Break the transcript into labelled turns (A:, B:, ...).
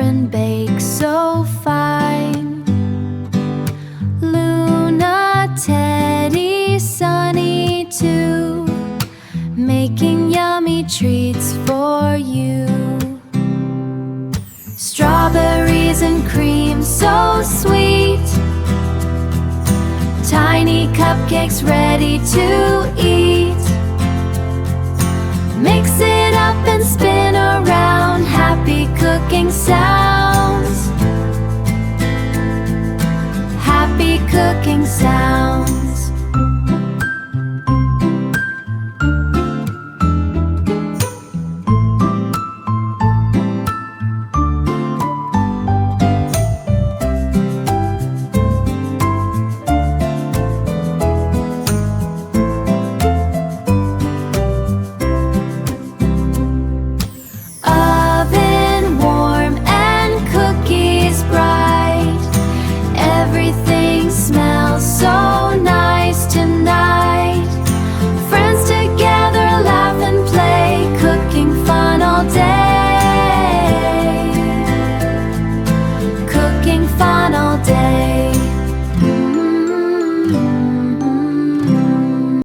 A: and bake so fine. Luna, Teddy, Sunny too, making yummy treats for you. Strawberries and cream so sweet, tiny cupcakes ready to eat. Mix it up and spin around.